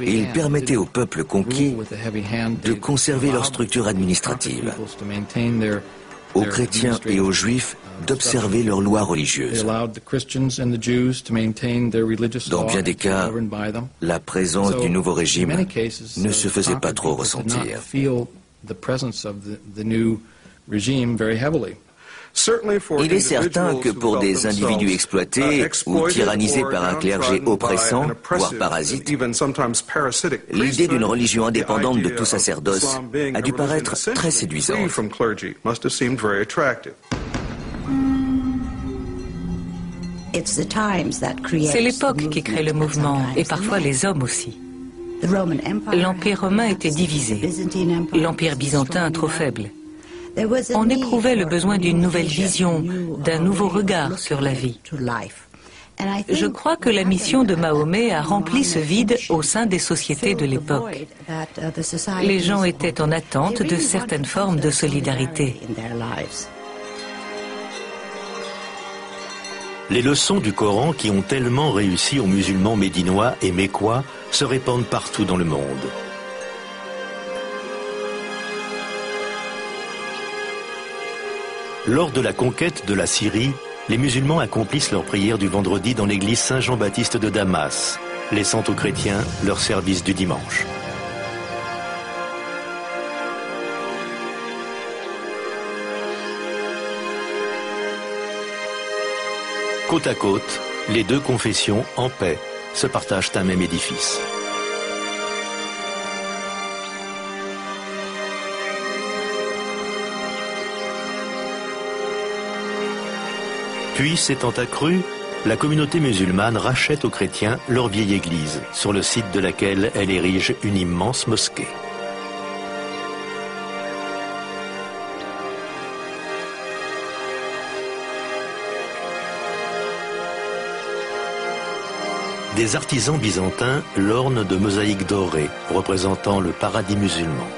Il permettait au peuple conquis de conserver leur structure administrative, aux chrétiens et aux juifs d'observer leurs lois religieuses. Dans bien des cas, la présence du nouveau régime ne se faisait pas trop ressentir. Il est certain que pour des individus exploités ou tyrannisés par un clergé oppressant, voire parasite, l'idée d'une religion indépendante de tout sacerdoce a dû paraître très séduisante. C'est l'époque qui crée le mouvement, et parfois les hommes aussi. L'Empire romain était divisé, l'Empire byzantin trop faible. On éprouvait le besoin d'une nouvelle vision, d'un nouveau regard sur la vie. Je crois que la mission de Mahomet a rempli ce vide au sein des sociétés de l'époque. Les gens étaient en attente de certaines formes de solidarité. Les leçons du Coran qui ont tellement réussi aux musulmans médinois et mécois se répandent partout dans le monde. Lors de la conquête de la Syrie, les musulmans accomplissent leur prière du vendredi dans l'église Saint-Jean-Baptiste de Damas, laissant aux chrétiens leur service du dimanche. Côte à côte, les deux confessions, en paix, se partagent un même édifice. Puis, s'étant accrue, la communauté musulmane rachète aux chrétiens leur vieille église, sur le site de laquelle elle érige une immense mosquée. Des artisans byzantins l'ornent de mosaïques dorées, représentant le paradis musulman.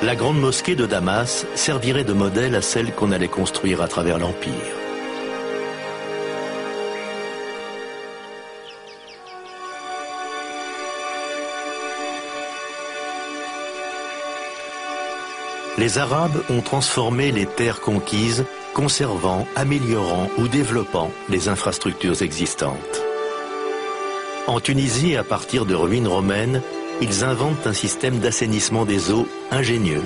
La grande mosquée de Damas servirait de modèle à celle qu'on allait construire à travers l'Empire. Les Arabes ont transformé les terres conquises, conservant, améliorant ou développant les infrastructures existantes. En Tunisie, à partir de ruines romaines, ils inventent un système d'assainissement des eaux ingénieux,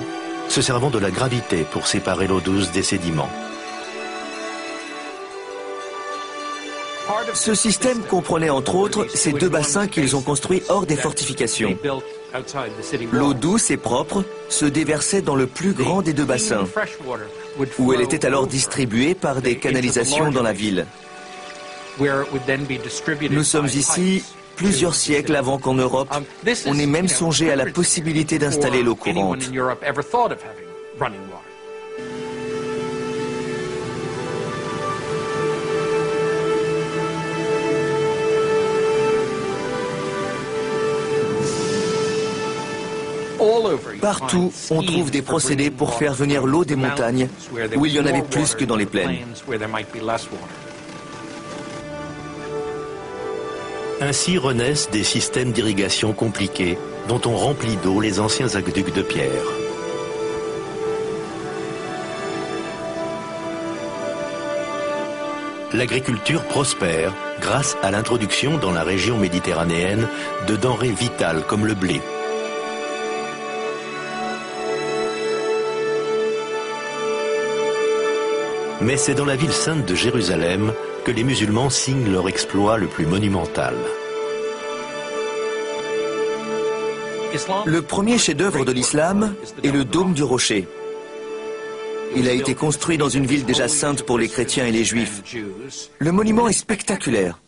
se servant de la gravité pour séparer l'eau douce des sédiments. Ce système comprenait entre autres ces deux bassins qu'ils ont construits hors des fortifications. L'eau douce et propre se déversait dans le plus grand des deux bassins, où elle était alors distribuée par des canalisations dans la ville. Nous sommes ici plusieurs siècles avant qu'en Europe, on ait même songé à la possibilité d'installer l'eau courante. Partout, on trouve des procédés pour faire venir l'eau des montagnes, où il y en avait plus que dans les plaines. Ainsi renaissent des systèmes d'irrigation compliqués, dont on remplit d'eau les anciens aqueducs de pierre. L'agriculture prospère grâce à l'introduction dans la région méditerranéenne de denrées vitales comme le blé. Mais c'est dans la ville sainte de Jérusalem que les musulmans signent leur exploit le plus monumental. Le premier chef-d'œuvre de l'islam est le dôme du rocher. Il a été construit dans une ville déjà sainte pour les chrétiens et les juifs. Le monument est spectaculaire.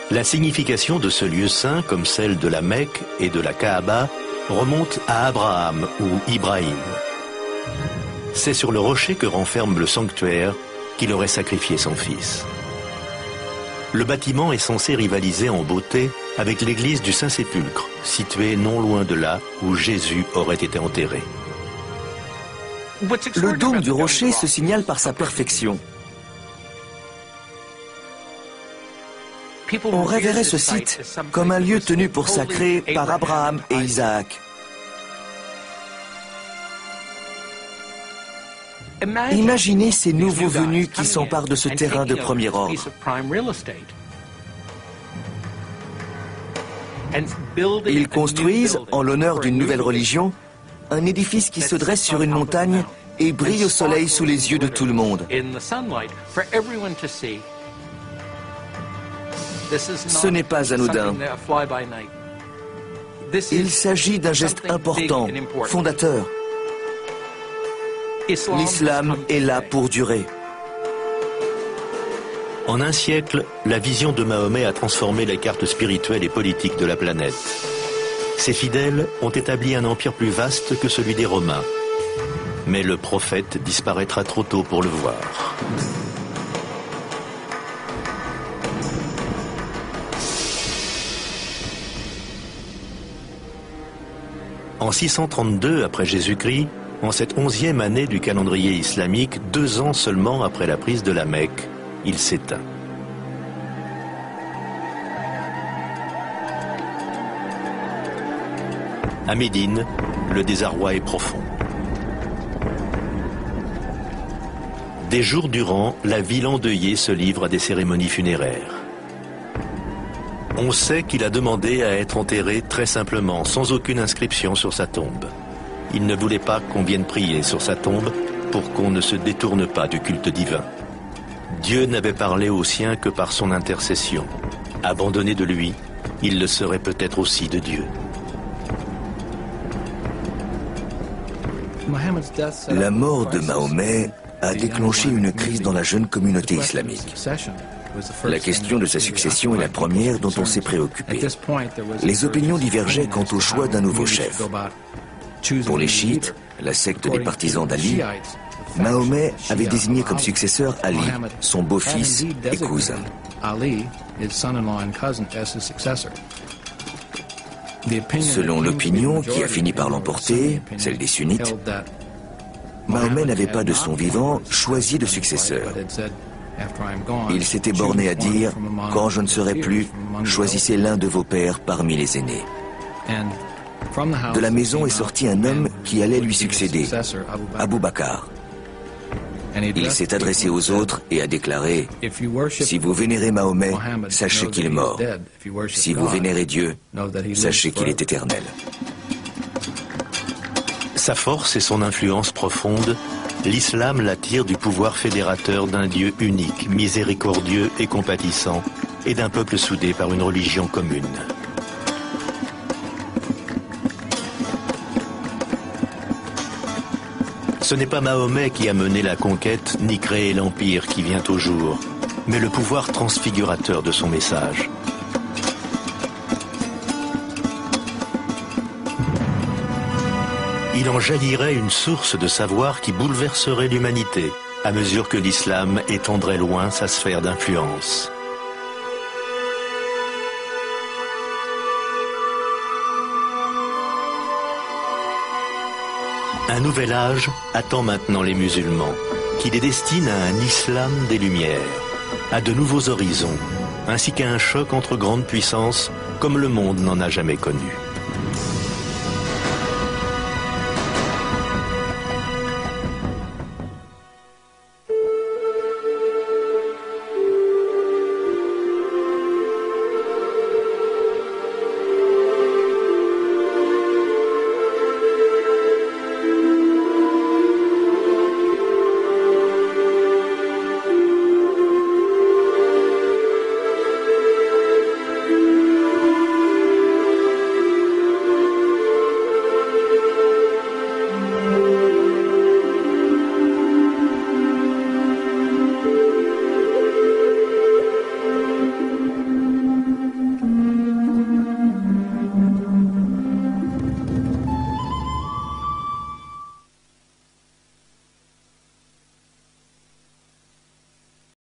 La signification de ce lieu saint, comme celle de la Mecque et de la Kaaba, remonte à Abraham ou Ibrahim. C'est sur le rocher que renferme le sanctuaire qu'il aurait sacrifié son fils. Le bâtiment est censé rivaliser en beauté avec l'église du Saint-Sépulcre, située non loin de là où Jésus aurait été enterré. Le dôme du rocher se signale par sa perfection. On révérait ce site comme un lieu tenu pour sacré par Abraham et Isaac. Imaginez ces nouveaux venus qui s'emparent de ce terrain de premier ordre. Ils construisent, en l'honneur d'une nouvelle religion, un édifice qui se dresse sur une montagne et brille au soleil sous les yeux de tout le monde. Ce n'est pas anodin. Il s'agit d'un geste important, fondateur. L'islam est là pour durer. En un siècle, la vision de Mahomet a transformé les cartes spirituelles et politiques de la planète. Ses fidèles ont établi un empire plus vaste que celui des Romains. Mais le prophète disparaîtra trop tôt pour le voir. En 632 après Jésus-Christ, en cette 11e année du calendrier islamique, 2 ans seulement après la prise de la Mecque, il s'éteint. À Médine, le désarroi est profond. Des jours durant, la ville endeuillée se livre à des cérémonies funéraires. On sait qu'il a demandé à être enterré très simplement, sans aucune inscription sur sa tombe. Il ne voulait pas qu'on vienne prier sur sa tombe pour qu'on ne se détourne pas du culte divin. Dieu n'avait parlé aux siens que par son intercession. Abandonné de lui, il le serait peut-être aussi de Dieu. La mort de Mahomet a déclenché une crise dans la jeune communauté islamique. La question de sa succession est la première dont on s'est préoccupé. Les opinions divergeaient quant au choix d'un nouveau chef. Pour les chiites, la secte des partisans d'Ali, Mahomet avait désigné comme successeur Ali, son beau-fils et cousin. Selon l'opinion qui a fini par l'emporter, celle des sunnites, Mahomet n'avait pas de son vivant choisi de successeur. Il s'était borné à dire « Quand je ne serai plus, choisissez l'un de vos pères parmi les aînés ». De la maison est sorti un homme qui allait lui succéder, Abu Bakr. Il s'est adressé aux autres et a déclaré « Si vous vénérez Mahomet, sachez qu'il est mort. Si vous vénérez Dieu, sachez qu'il est éternel. » Sa force et son influence profonde, l'islam l'attire du pouvoir fédérateur d'un Dieu unique, miséricordieux et compatissant, et d'un peuple soudé par une religion commune. Ce n'est pas Mahomet qui a mené la conquête ni créé l'empire qui vient au jour, mais le pouvoir transfigurateur de son message. Il en jaillirait une source de savoir qui bouleverserait l'humanité, à mesure que l'islam étendrait loin sa sphère d'influence. Un nouvel âge attend maintenant les musulmans, qui les destinent à un islam des Lumières, à de nouveaux horizons, ainsi qu'à un choc entre grandes puissances comme le monde n'en a jamais connu.